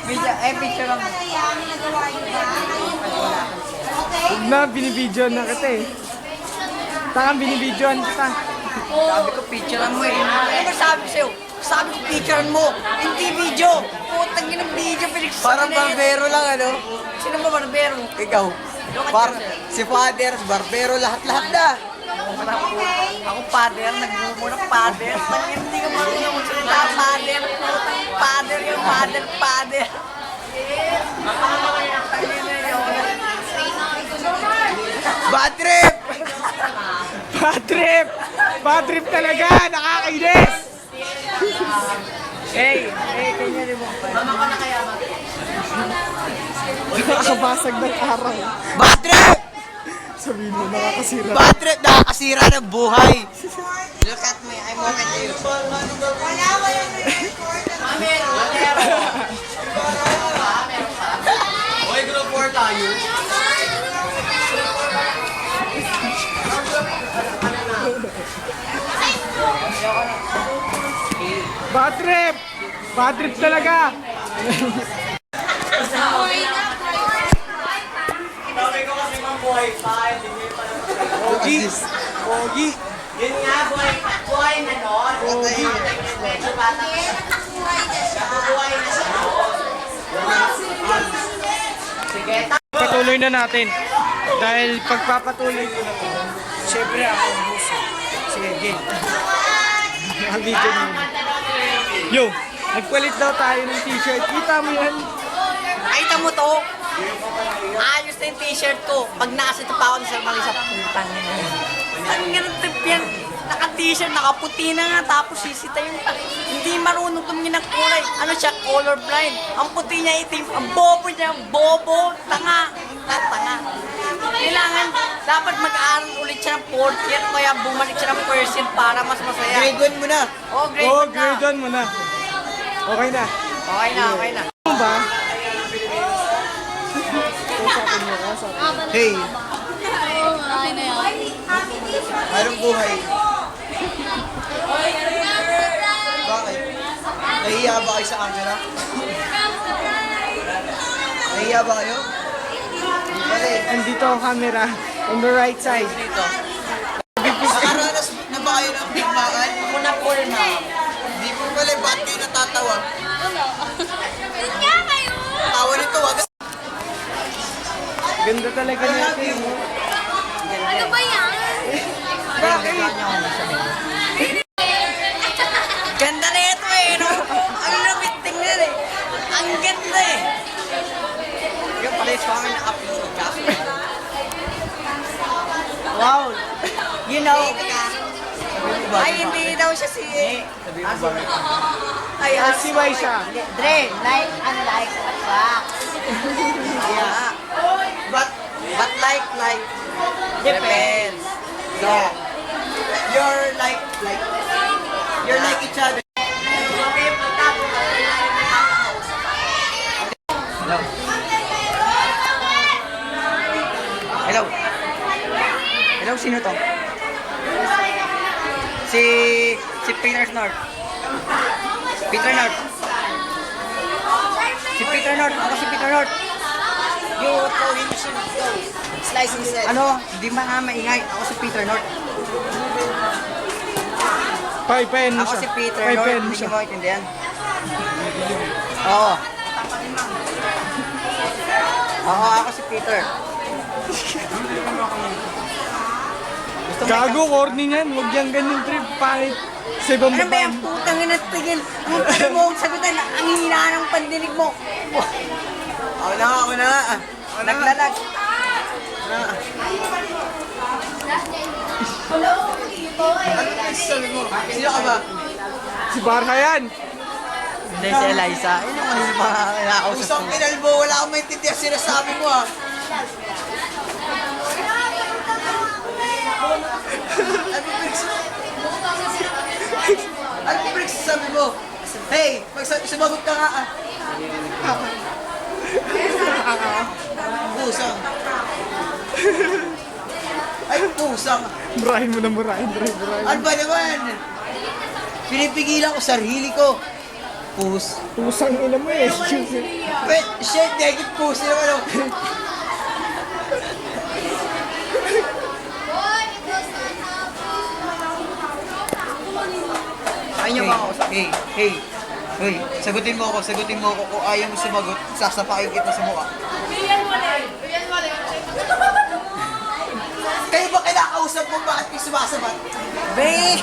Picture lang. Huwag na, binibidyoan na kita eh. Takang binibidyoan kita. Sabi ko, picturean mo eh. Ano ba sabi ko sa'yo? Sabi ko, picturean mo. Hindi video. Putang yun ang video. Parang barbero lang, ano? Sino ba barbero? Ikaw. Si Father, barbero, lahat-lahat na. Ako father, nagmumura father. Tangin, hindi ka marunong magsalita father. Father yung father. Tangin na yun. Bad trip! Bad trip! Bad trip talaga! Nakakainis! Hey, kanya rin mo. Mama ko na kaya Nakakabasag ng araw. Bad trip! Sabihin mo, nakakasira. Bad trip! Nakakasira ng buhay! Look at me, I'm okay to you. Okay, group 4 tayo. Bad trip! Bad trip talaga! Pogi! Pogi! Yun nga, buhay na nun. Medyo bata ka siya. Buhay na siya nun. Sige, Patuloy na natin. Dahil pagpapatuloy ko na to, syempre ako ang gusto. Sige, game. Ang video na yun. Yo, nagpalit daw tayo ng t-shirt. Kita mo yan? nakita mo to? Ayos na yung t-shirt ko. Pag nakasito pa ako sa mali sa putang nila. Ang ganun trip yan. Naka-t-shirt, nakaputi na nga, tapos sisita yung hindi marunong tumingin ng kulay. Ano siya, colorblind. Ang puti niya itim, ang bobo niya, bobo, tanga. Tanga. Kailangan, dapat mag-aaral ulit siya ng 4th year, kaya bumalik siya ng first year para mas masaya. Grade 1 mo na. Oh, grade Oh, 1 na. grade 1 mo na. Okay na. Okay na, okay na. Ano ba? Hey, anong buhay? Bakit? Nahiya ba kayo sa camera? Nahiya ba kayo? Hindi pala eh. Andito ang camera. On the right side. Dito. Nakaranas na ba kayo ng bigmaan? Ako na full na. Hindi po pala eh, ba't kayo natatawa? Kaya kayo! Tawa nito, wag. Ganda talaga natin. No? Ano ba yan? Ganda na ito eh, no? Ang lupit tingnan eh. Ang ganda eh. Yung pala yung swami na-upload. Wow. You know, ay hindi daw siya si... Sabi mo ba? Ay, Si Wai siya. Dre, like and like back. Yeah. But like, depends. Yeah. You're like each other. Hello. Hello, sino to? Si Peter North. Peter North. Si Peter North. Ako si Peter North. You throw him some slice instead. Ano? Di ba nga maingay? Ako si Peter North. Paipayan mo Ako siya. si Peter Paipayan North. mo Hindi siya. mo maintindihan. Oo. Oo, ako si Peter. Gusto mo Gago, corny niyan. Huwag yan ganyan trip. Pangit. Sa ibang Ano ba babae. yung putang ina tigil? Ang ano mo, sagutan, ang hina ng pandinig mo. Ako na nga. Ako na nga. Naglalag. Ano sabi mo? Sino ka ba? Si Barha yan. Hindi si Eliza. Yun yung mas mga kinakausap Usang ko. pinalbo, wala akong maintindihan sinasabi mo ah. Ano ba sabi mo? Hey, sumagot ka nga ah. Pusang. Ay, pusang. Murahin mo na murahin. Ano ba naman? Pinipigilan ko sarili ko. Pus. Pusang ina mo eh. Wait, shit, degit pusi naman ako. Ayaw mo ako. Hey, sagutin mo ako kung ayaw mo sumagot, sasapakin kita sa mukha. Kayo ba kinakausap mo? Bakit kayo sumasabat? Be!